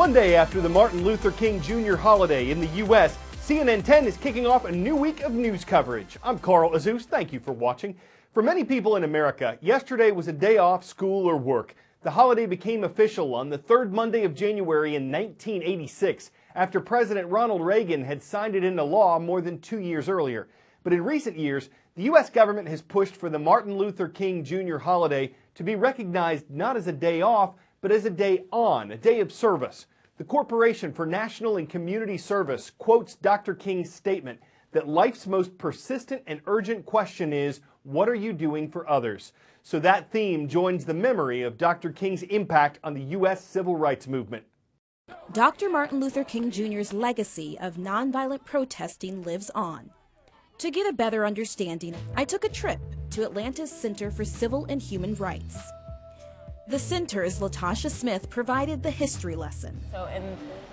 One day after the Martin Luther King Jr. holiday in the U.S., CNN 10 is kicking off a new week of news coverage. I'm Carl Azuz. Thank you for watching. For many people in America, yesterday was a day off school or work. The holiday became official on the third Monday of January in 1986, after President Ronald Reagan had signed it into law more than 2 years earlier. But in recent years, the U.S. government has pushed for the Martin Luther King Jr. holiday to be recognized not as a day off, but as a day on, a day of service. The Corporation for National and Community Service quotes Dr. King's statement that life's most persistent and urgent question is, what are you doing for others? So that theme joins the memory of Dr. King's impact on the U.S. civil rights movement. Dr. Martin Luther King Jr.'s legacy of nonviolent protesting lives on. To get a better understanding, I took a trip to Atlanta's Center for Civil and Human Rights. The center's Latasha Smith provided the history lesson. So in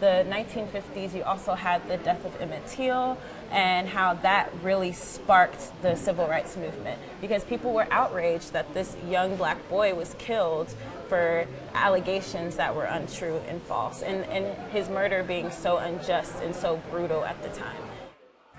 the 1950s, you also had the death of Emmett Till and how that really sparked the civil rights movement because people were outraged that this young black boy was killed for allegations that were untrue and false, and his murder being so unjust and so brutal at the time.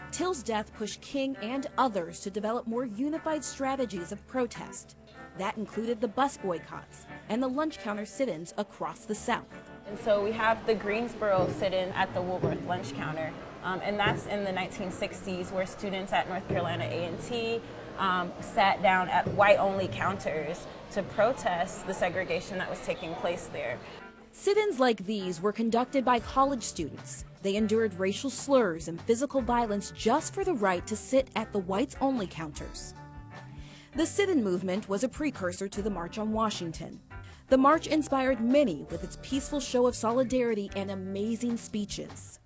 Till's death pushed King and others to develop more unified strategies of protest. That included the bus boycotts and the lunch counter sit-ins across the South. And so we have the Greensboro sit-in at the Woolworth lunch counter, and that's in the 1960s where students at North Carolina A&T sat down at white-only counters to protest the segregation that was taking place there. Sit-ins like these were conducted by college students. They endured racial slurs and physical violence just for the right to sit at the whites-only counters. The sit-in movement was a precursor to the March on Washington. The march inspired many with its peaceful show of solidarity and amazing speeches.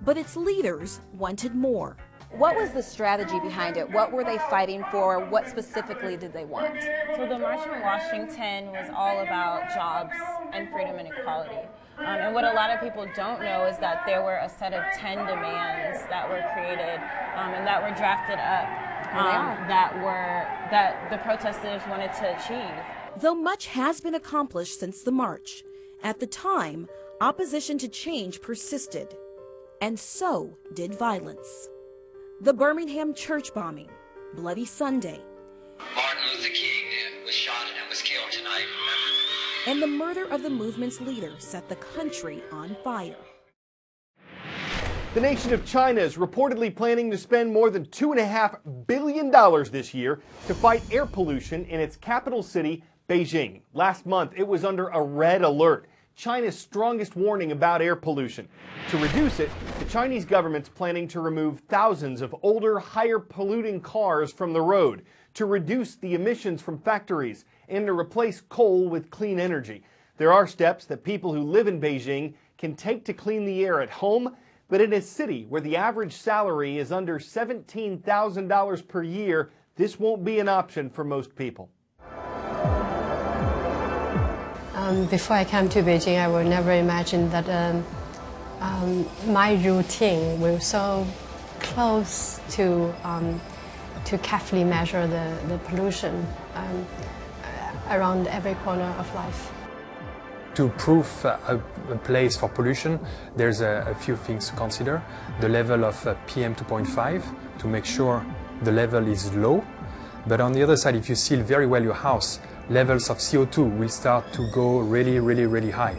But its leaders wanted more. What was the strategy behind it? What were they fighting for? What specifically did they want? So the March on Washington was all about jobs and freedom and equality. And what a lot of people don't know is that there were a set of 10 demands that were created and that were drafted up that the protesters wanted to achieve. Though much has been accomplished since the march, at the time, opposition to change persisted, and so did violence. The Birmingham church bombing, Bloody Sunday, Martin Luther King was shot and was killed tonight, remember? And the murder of the movement's leader set the country on fire. The nation of China is reportedly planning to spend more than $2.5 billion this year to fight air pollution in its capital city, Beijing. Last month, it was under a red alert, China's strongest warning about air pollution. To reduce it, the Chinese government's planning to remove thousands of older, higher polluting cars from the road, to reduce the emissions from factories, and to replace coal with clean energy. There are steps that people who live in Beijing can take to clean the air at home, but in a city where the average salary is under $17,000 per year, this won't be an option for most people. Before I came to Beijing, I would never imagine that my routine will so close to carefully measure the pollution around every corner of life. To improve a place for pollution, there's a few things to consider. The level of PM 2.5 to make sure the level is low. But on the other side, if you seal very well your house, levels of CO2 will start to go really, really, really high.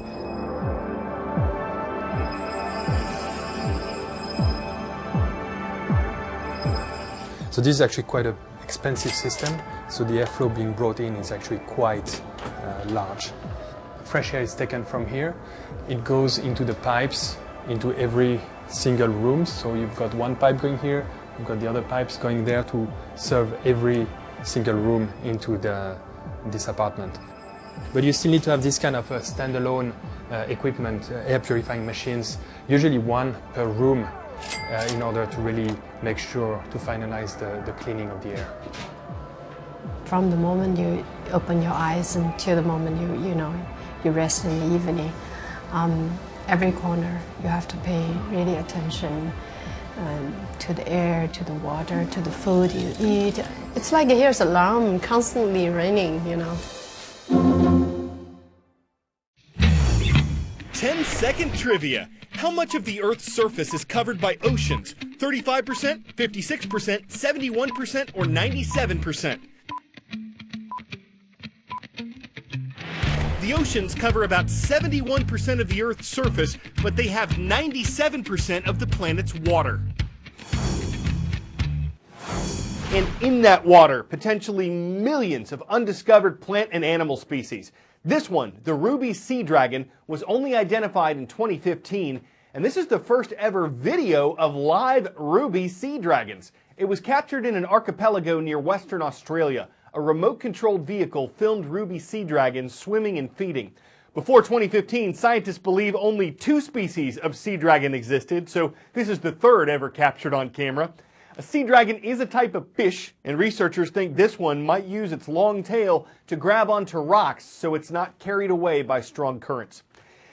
So this is actually quite an expensive system, so the airflow being brought in is actually quite large. Fresh air is taken from here, it goes into the pipes, into every single room, so you've got one pipe going here, you've got the other pipes going there to serve every single room into this apartment. But you still need to have this kind of standalone equipment, air purifying machines, usually one per room, in order to really make sure to finalize the cleaning of the air. From the moment you open your eyes until the moment you rest in the evening, every corner you have to pay really attention to the air, to the water, to the food you eat. It's like here's alarm constantly ringing, 10 30-second trivia. How much of the Earth's surface is covered by oceans? 35%, 56%, 71%, or 97%? The oceans cover about 71% of the Earth's surface, but they have 97% of the planet's water. And in that water, potentially millions of undiscovered plant and animal species. This one, the ruby sea dragon, was only identified in 2015, and this is the first ever video of live ruby sea dragons. It was captured in an archipelago near Western Australia. A remote-controlled vehicle filmed ruby sea dragons swimming and feeding. Before 2015, scientists believe only 2 species of sea dragon existed, so this is the 3rd ever captured on camera. A sea dragon is a type of fish, and researchers think this one might use its long tail to grab onto rocks so it's not carried away by strong currents.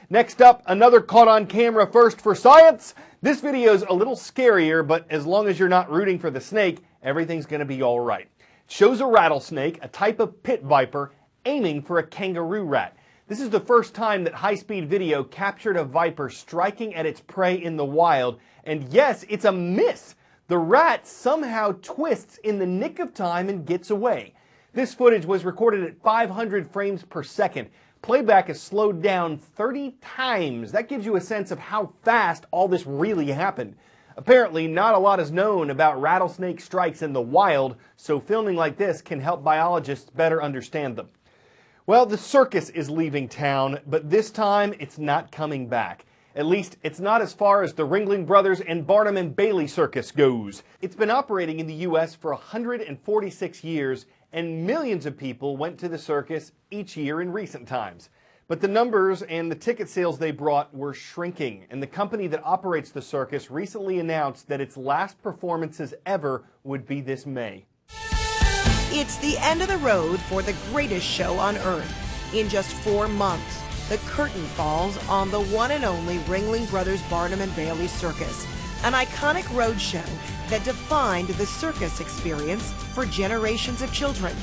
Next up, another caught on camera first for science. This video's a little scarier, but as long as you're not rooting for the snake, everything's going to be all right. It shows a rattlesnake, a type of pit viper, aiming for a kangaroo rat. This is the first time that high-speed video captured a viper striking at its prey in the wild, and yes, it's a miss. The rat somehow twists in the nick of time and gets away. This footage was recorded at 500 frames per second. Playback is slowed down 30 times. That gives you a sense of how fast all this really happened. Apparently, not a lot is known about rattlesnake strikes in the wild, so filming like this can help biologists better understand them. Well, the circus is leaving town, but this time it's not coming back. At least, it's not as far as the Ringling Brothers and Barnum and Bailey Circus goes. It's been operating in the U.S. for 146 years, and millions of people went to the circus each year in recent times. But the numbers and the ticket sales they brought were shrinking, and the company that operates the circus recently announced that its last performances ever would be this May. It's the end of the road for the greatest show on earth. In just 4 months, the curtain falls on the one and only Ringling Brothers Barnum and Bailey Circus, an iconic road show that defined the circus experience for generations of children.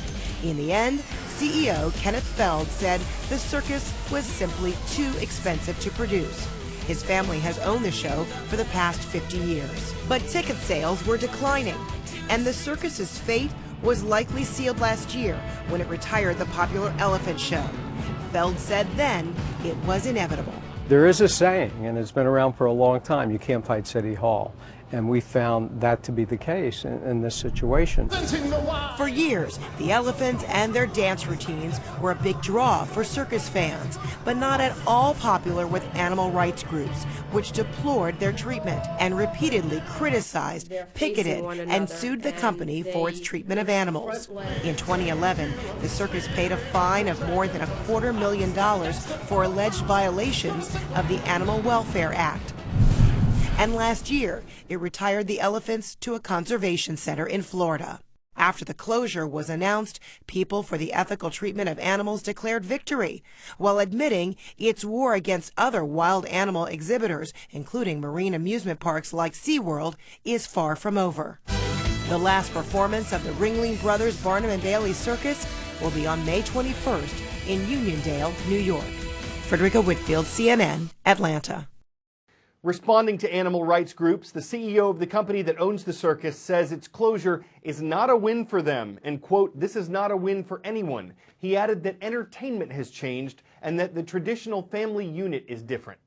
In the end, CEO Kenneth Feld said the circus was simply too expensive to produce. His family has owned the show for the past 50 years. But ticket sales were declining, and the circus's fate was likely sealed last year when it retired the popular elephant show. Feld said then it was inevitable. There is a saying, and it's been around for a long time, you can't fight City Hall. And we found that to be the case in this situation. For years, the elephants and their dance routines were a big draw for circus fans, but not at all popular with animal rights groups, which deplored their treatment and repeatedly criticized, picketed, and sued the company for its treatment of animals. In 2011, the circus paid a fine of more than $250,000 for alleged violations of the Animal Welfare Act. And last year, it retired the elephants to a conservation center in Florida. After the closure was announced, People for the Ethical Treatment of Animals declared victory, while admitting its war against other wild animal exhibitors, including marine amusement parks like SeaWorld, is far from over. The last performance of the Ringling Brothers Barnum and Bailey Circus will be on May 21st in Uniondale, New York. Frederica Whitfield, CNN, Atlanta. Responding to animal rights groups, the CEO of the company that owns the circus says its closure is not a win for them, and, quote, "This is not a win for anyone." He added that entertainment has changed and that the traditional family unit is different.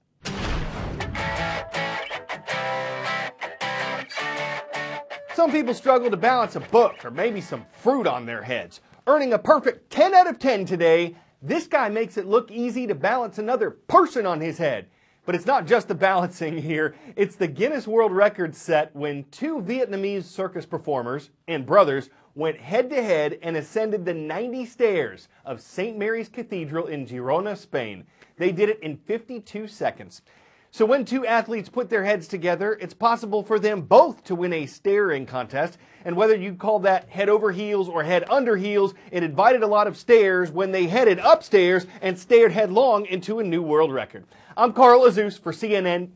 Some people struggle to balance a book or maybe some fruit on their heads. Earning a perfect 10 out of 10 today, this guy makes it look easy to balance another person on his head. But it's not just the balancing here, it's the Guinness World Records set when 2 Vietnamese circus performers and brothers went head-to-head and ascended the 90 stairs of St. Mary's Cathedral in Girona, Spain. They did it in 52 seconds. So when 2 athletes put their heads together, it's possible for them both to win a staring contest. And whether you call that head over heels or head under heels, it invited a lot of stares when they headed upstairs and stared headlong into a new world record. I'm Carl Azuz for CNN